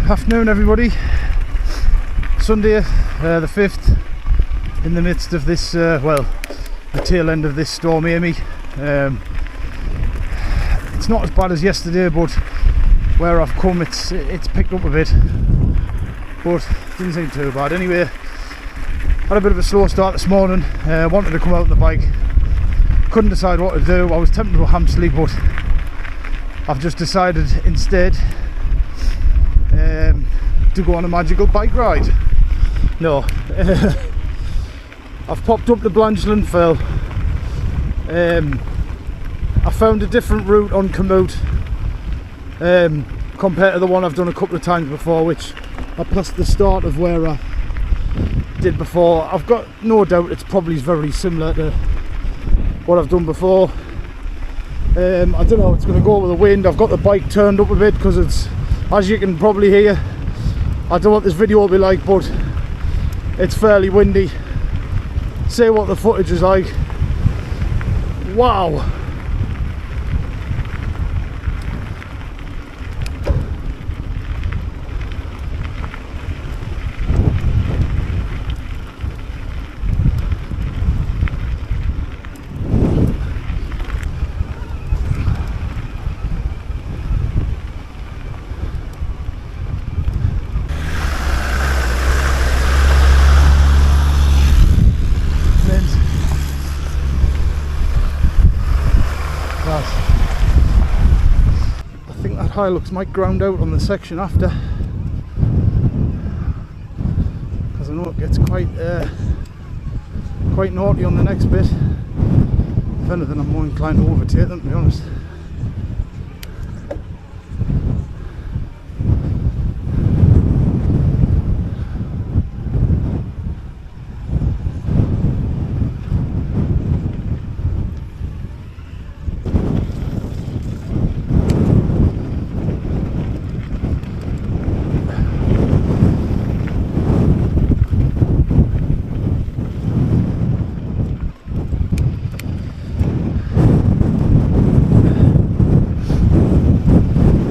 Afternoon everybody. Sunday the 5th, in the midst of this, well, the tail end of this storm Amy. It's not as bad as yesterday, but where I've come it's picked up a bit, but it didn't seem too bad. Anyway, had a bit of a slow start this morning. Wanted to come out on the bike, couldn't decide what to do. I was tempted to ham sleep, but I've just decided instead to go on a magical bike ride. No, I've popped up the Blanchland fell. I found a different route on Komoot compared to the one I've done a couple of times before, which I passed the start of where I did before. I've got no doubt it's probably very similar to what I've done before. I don't know, it's going to go with the wind. I've got the bike turned up a bit because it's, as you can probably hear, I don't know what this video will be like, but it's fairly windy. See what the footage is like. Wow. I think that Hilux might ground out on the section after, because I know it gets quite naughty on the next bit. If anything, I'm more inclined to overtake them, to be honest.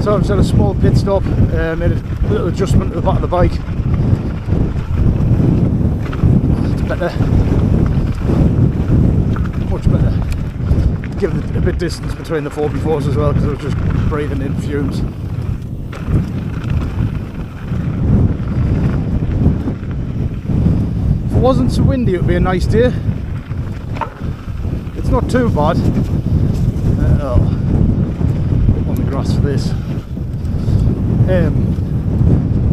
So I've just had a small pit stop, made a little adjustment to the back of the bike. It's better, much better. Give it a bit of distance between the 4x4s as well, because I was just breathing in fumes. If it wasn't so windy, it would be a nice day. It's not too bad. On the grass for this.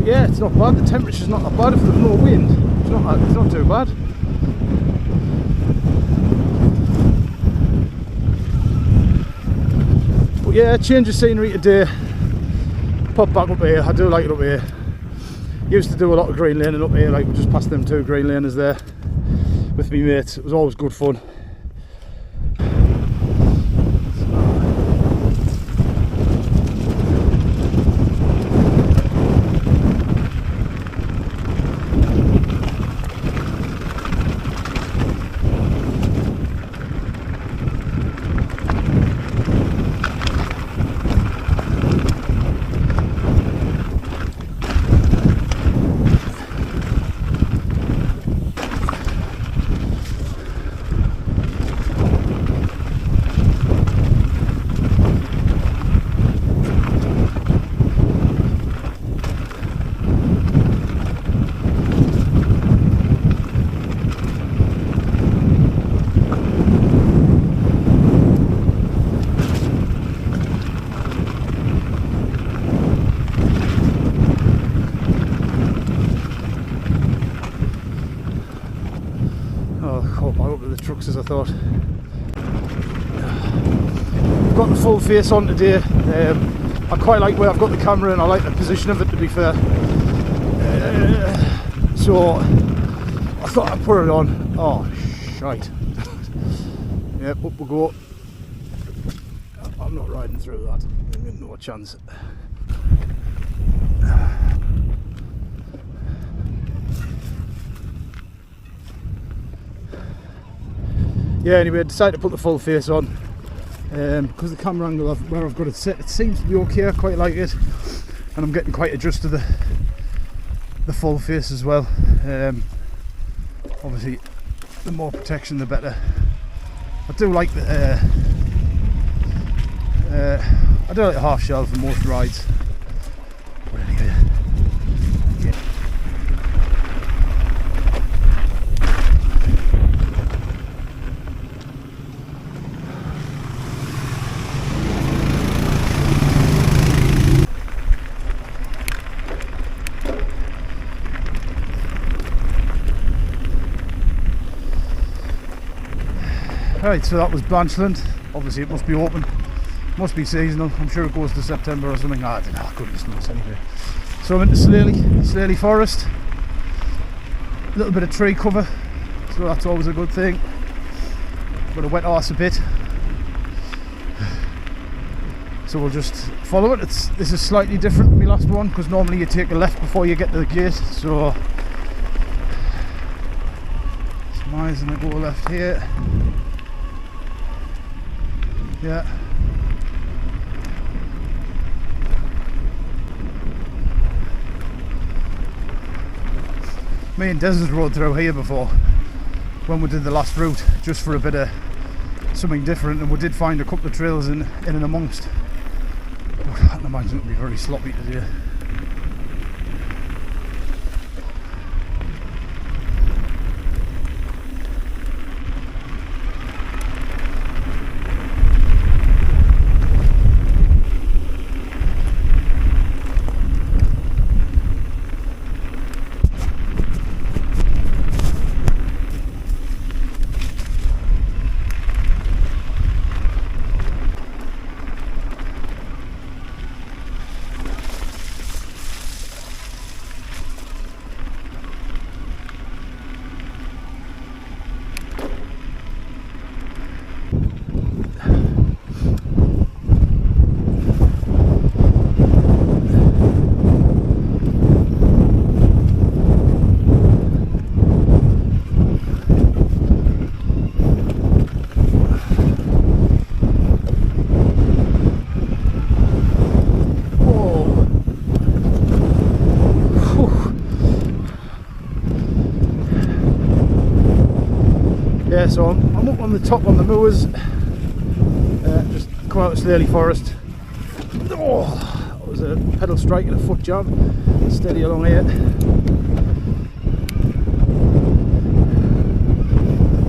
Yeah, it's not bad. The temperature's not that bad. If there's no wind, it's not too bad. But yeah, change of scenery today. Pop back up here. I do like it up here. Used to do a lot of green laning up here, like we just passed them 2 green laners there with me mates. It was always good fun. Trucks as I thought. I've got the full face on today. I quite like where I've got the camera, and I like the position of it, to be fair. So I thought I'd put it on. Oh shite. Yep, up we go. I'm not riding through that. No chance. Yeah, anyway, I decided to put the full face on because the camera angle where I've got it set, it seems to be okay. I quite like it. and I'm getting quite adjusted to the full face as well. Obviously the more protection the better. I do like the half shell for most rides, but anyway, yeah. Right, so that was Blanchland. Obviously it must be open, must be seasonal. I'm sure it goes to September or something. I don't know, goodness knows anyway. So I'm into Sleley Forest. A little bit of tree cover, so that's always a good thing. Got a wet arse a bit. So we'll just follow it. This is slightly different than my last one, because normally you take a left before you get to the gate. So mine's gonna go left here. Yeah. Me and Des rode through here before when we did the last route, just for a bit of something different, and we did find a couple of trails in and amongst. But I can imagine it'll be very sloppy today. Yeah, so I'm up on the top on the moors, just come out of Sleley Forest. Oh, that was a pedal strike and a foot jam. Steady along here.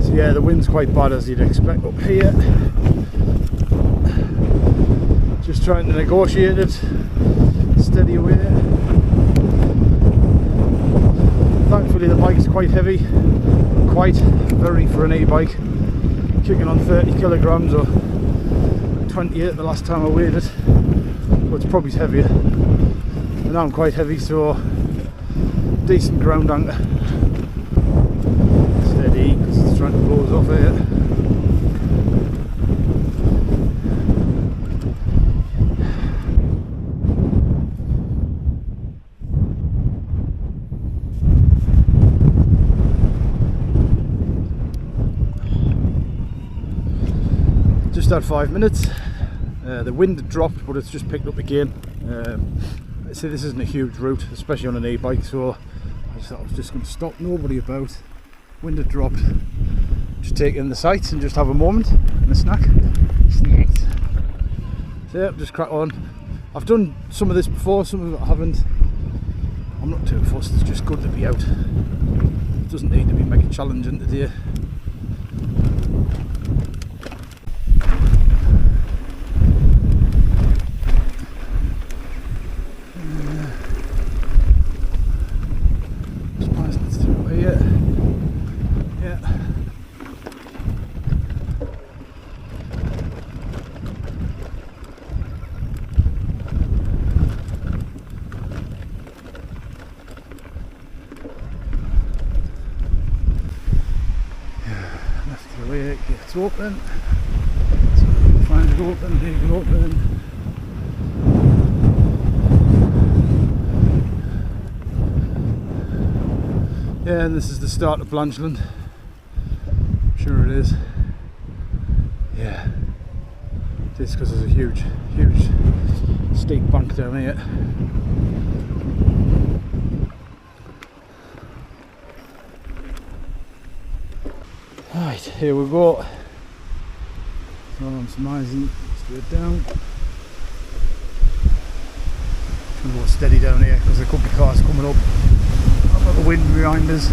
So yeah, the wind's quite bad, as you'd expect up here. Just trying to negotiate it, steady away. Thankfully the bike's quite heavy, very for an e-bike, kicking on 30 kilograms or 28 the last time I weighed it, but it's probably heavier, and now I'm quite heavy, so decent ground anchor. Steady, because it's trying to blow us off here. Just had 5 minutes. The wind had dropped, but it's just picked up again. So this isn't a huge route, especially on an e-bike, so I just thought I was just going to stop, nobody about. Wind had dropped. Just take in the sights and just have a moment and a snack. Snacks. So yeah, just crack on. I've done some of this before, some of it I haven't. I'm not too fussed, it's just good to be out. It doesn't need to be mega challenging today. It's open, so find it open, leave it open. Yeah, and this is the start of Blanchland. I'm sure it is. Yeah, it is, because there's a huge steep bank down here. here we go. So I'm surmising straight down. It's going to go steady down here because there could be cars coming up. I've got the wind behind us.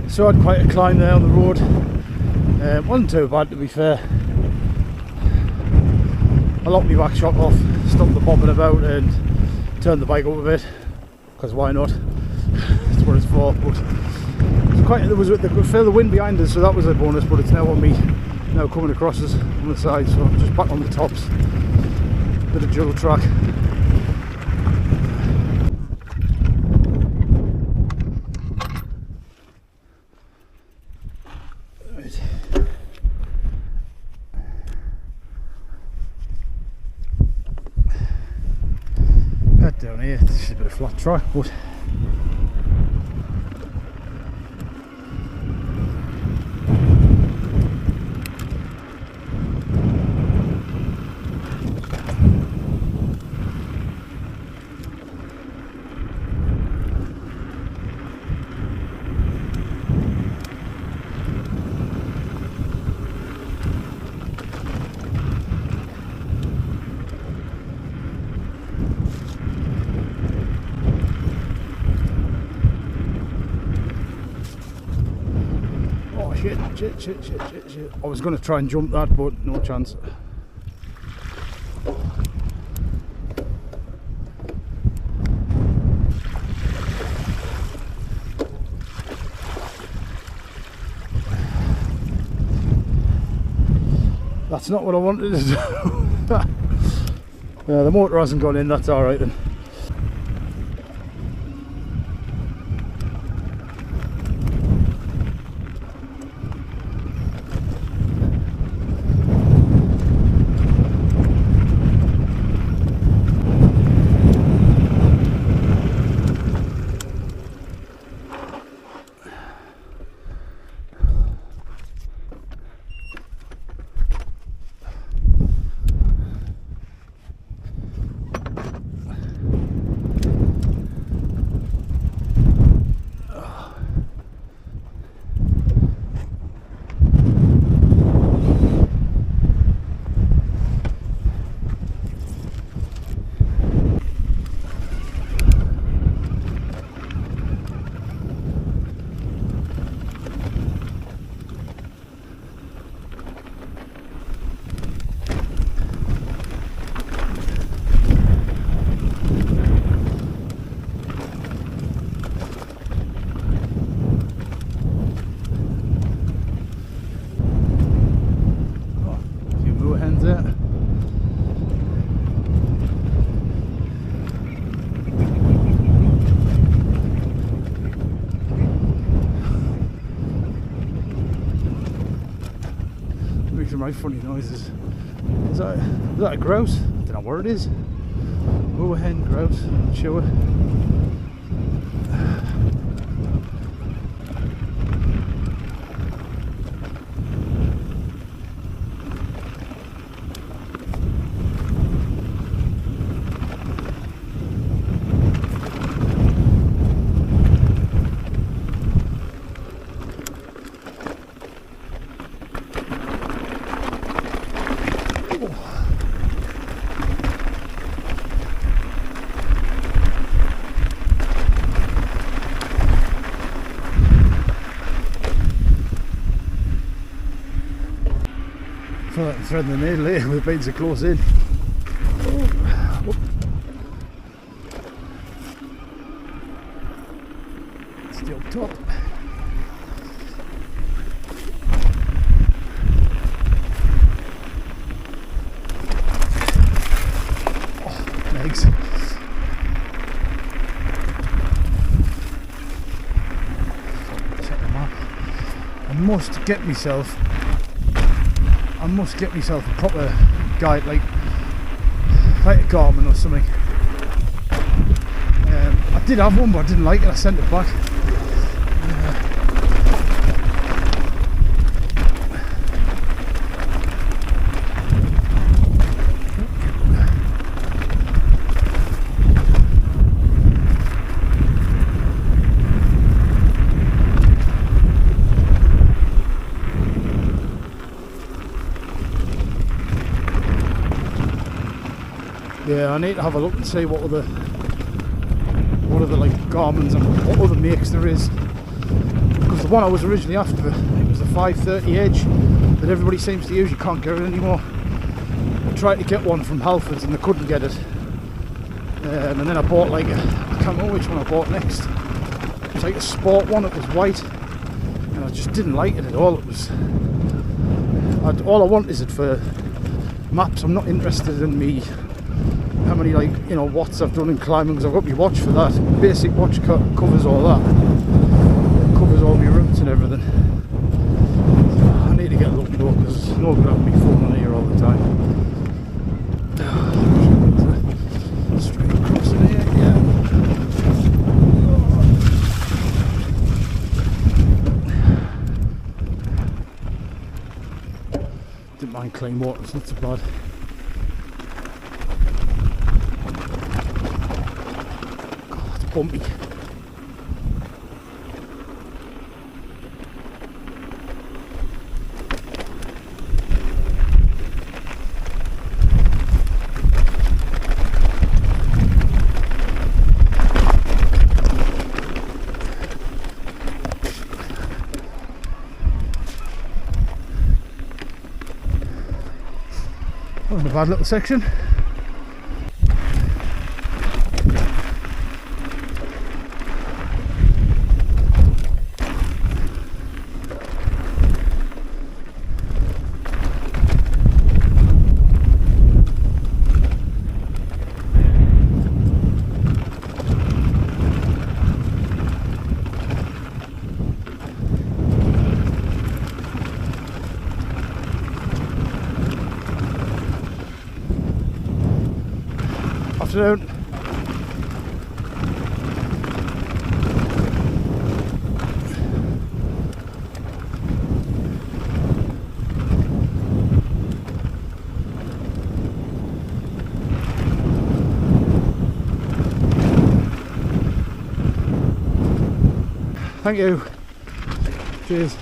So I had quite a climb there on the road. Wasn't too bad, to be fair. I locked my back shock off, stopped the bobbing about and turned the bike up a bit, because why not? That's what it's for. But it's quite, there was a fair wind behind us, so that was a bonus, but it's now on me, now coming across us on the side, so I'm just back on the tops. Bit of juggle track. Down here, this is a bit of flat track, but shit. I was going to try and jump that, but no chance. That's not what I wanted to do. Yeah, the motor hasn't gone in, that's alright then. Right, funny noises. Is that a grouse? I don't know where it is. Oh, a hen, grouse, sure. feel like I'm threading the needle here with being so close in. Oh. Stay up top. Oh, legs. Check them out. I must get myself a proper guide, like a Garmin or something. I did have one, but I didn't like it. I sent it back. Yeah, I need to have a look and see what other like Garmins and what other makes there is, because the one I was originally after, it was the 530 Edge that everybody seems to use. You can't get it anymore. I tried to get one from Halfords and I couldn't get it, and then I bought like I can't remember which one I bought next. It was like a sport one. It was white and I just didn't like it at all. It was all I want is it for maps. I'm not interested in me how many, like, you know, watts I've done in climbing, because I've got my watch for that. Basic watch covers all that. It covers all my routes and everything. I need to get looking though, because it's no good having my phone on here all the time. Straight across in here, yeah. Didn't mind clean water, it's not so bad. Bumpy. Wasn't a bad little section. Afternoon. Thank you. Cheers.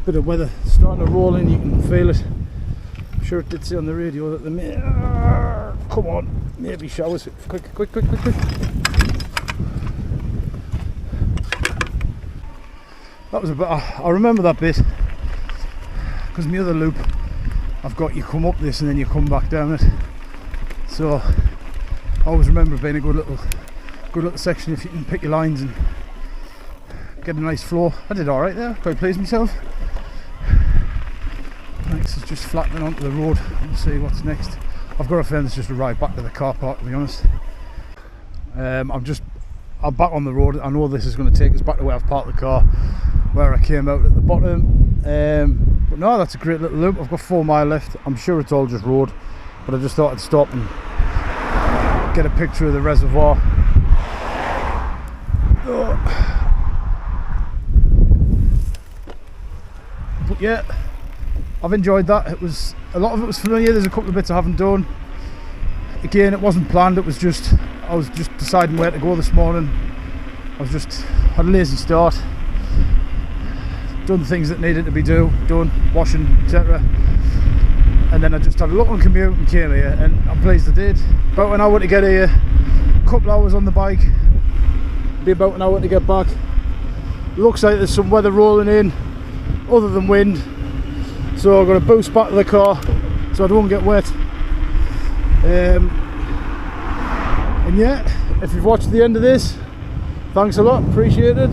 Bit of weather starting to roll in, you can feel it. I'm sure it did say on the radio that the come on, maybe showers. Quick. That was a bit, I remember that bit, because my other loop, I've got you come up this and then you come back down it. So I always remember it being a good little section if you can pick your lines and get a nice flow. I did alright there, quite pleased myself. Next is just flattening onto the road. We'll see what's next. I've got a feeling it's just a ride back to the car park, to be honest. I'm back on the road. I know this is going to take us back to where I've parked the car, where I came out at the bottom. But no, that's a great little loop. I've got 4 mile left. I'm sure it's all just road, but I just thought I'd stop and get a picture of the reservoir. But yeah, I've enjoyed that. A lot of it was familiar. There's a couple of bits I haven't done. Again, it wasn't planned. It was just, I was just deciding where to go this morning. I was just had a lazy start, done things that needed to be done, washing, etc. And then I just had a look on commute and came here, and I'm pleased I did. About an hour to get here, a couple hours on the bike, be about an hour to get back. Looks like there's some weather rolling in other than wind, so I'm going to boost back to the car so I don't get wet. And yeah, if you've watched the end of this, thanks a lot, appreciate it.